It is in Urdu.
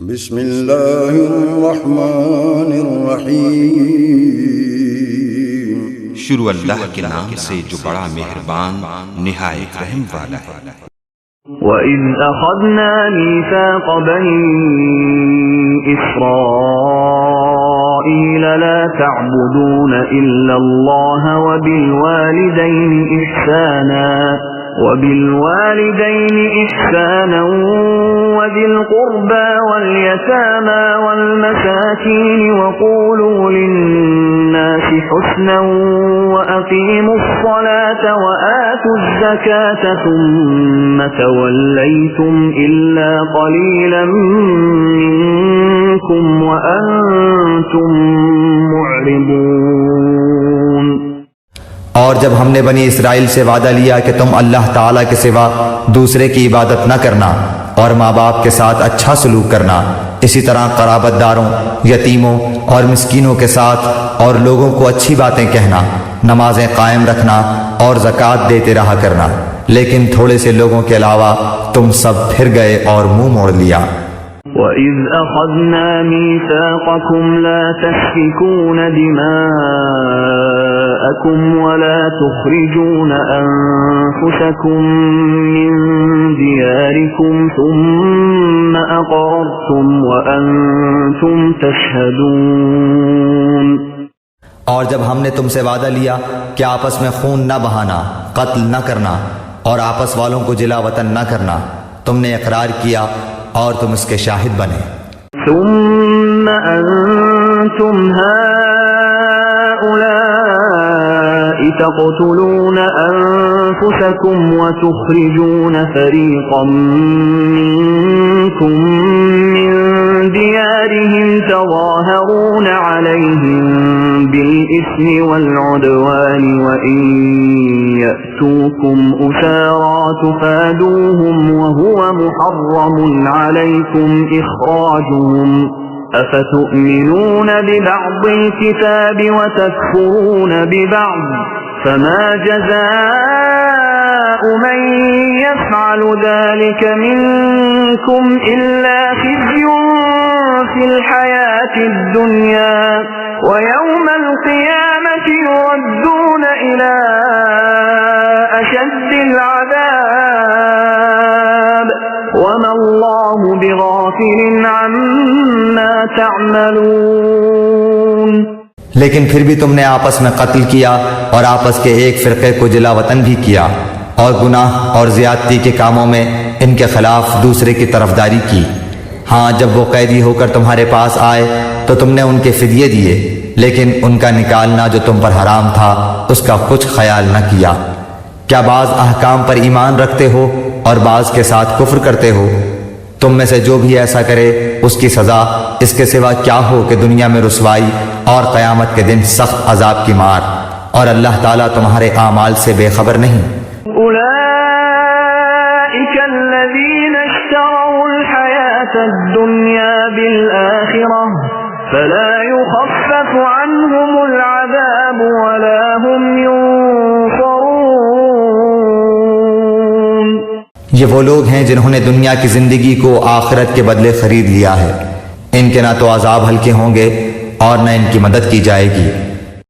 بسم اللہ الرحمن الرحیم۔ شروع اللہ کے نام سے جو بڑا مہربان نہایت رحم والا ہے۔ وَإِذْ أَخَذْنَا مِيثَاقَ بَنِي إِسْرَائِيلَ لَا تَعْبُدُونَ إِلَّا اللَّهَ وَبِالْوَالِدَيْنِ إِحْسَانًا وَذِي الْقُرْبَى وَالْيَتَامَى وَالْمَسَاكِينِ وَقُولُوا لِلنَّاسِ حُسْنًا وَأَقِيمُوا الصَّلَاةَ وَآتُوا الزَّكَاةَ ثُمَّ تَوَلَّيْتُمْ إِلَّا قَلِيلًا مِّنكُمْ وَأَنتُمْ مُعْرِضُونَ۔ اور جب ہم نے بنی اسرائیل سے وعدہ لیا کہ تم اللہ تعالیٰ کے سوا دوسرے کی عبادت نہ کرنا اور ماں باپ کے ساتھ اچھا سلوک کرنا، اسی طرح قرابت داروں، یتیموں اور مسکینوں کے ساتھ اور لوگوں کو اچھی باتیں کہنا، نمازیں قائم رکھنا اور زکوٰۃ دیتے رہا کرنا، لیکن تھوڑے سے لوگوں کے علاوہ تم سب پھر گئے اور منہ موڑ لیا۔ وَإِذْ أَخَذْنَا مِيثَاقَكُمْ لَا تَسْفِكُونَ دِمَاءَكُمْ وَلَا تُخْرِجُونَ أَنفُسَكُمْ مِنْ دِيَارِكُمْ ثُمَّ أَقْرَرْتُمْ وَأَنْتُمْ تَشْهَدُونَ۔ اور جب ہم نے تم سے وعدہ لیا کہ آپس میں خون نہ بہانا، قتل نہ کرنا اور آپس والوں کو جلا وطن نہ کرنا، تم نے اقرار کیا اور تم اس کے شاہد بنے۔ ثم أنتم هؤلاء تقتلون أنفسكم وتخرجون فريقا منكم من ديارهم تظاهرون عليهم بالإثم والعدوان وإن يأتوكم أسارى تفادوهم وهو محرم عليكم إخراجهم أفتؤمنون ببعض الكتاب وتكفرون ببعض فما جزاء من يفعل ذلك منكم إلا خزي في الحياة الدنيا ويوم القيامة يردون إلى أشد العذاب وما الله بغافل عما تعملون۔ لیکن پھر بھی تم نے آپس میں قتل کیا اور آپس کے ایک فرقے کو جلا وطن بھی کیا اور گناہ اور زیادتی کے کاموں میں ان کے خلاف دوسرے کی طرفداری کی۔ ہاں، جب وہ قیدی ہو کر تمہارے پاس آئے تو تم نے ان کے فدیے دیے، لیکن ان کا نکالنا جو تم پر حرام تھا اس کا کچھ خیال نہ کیا۔ کیا بعض احکام پر ایمان رکھتے ہو اور بعض کے ساتھ کفر کرتے ہو؟ تم میں سے جو بھی ایسا کرے اس کی سزا اس کے سوا کیا ہو کہ دنیا میں رسوائی اور قیامت کے دن سخت عذاب کی مار، اور اللہ تعالیٰ تمہارے اعمال سے بے خبر نہیں۔ أولئك الذين اشتروا الحياة الدنيا بالآخرة فلا يخفف عنهم العذاب ولا هم ينصرون۔ یہ وہ لوگ ہیں جنہوں نے دنیا کی زندگی کو آخرت کے بدلے خرید لیا ہے، ان کے نہ تو عذاب ہلکے ہوں گے اور نہ ان کی مدد کی جائے گی۔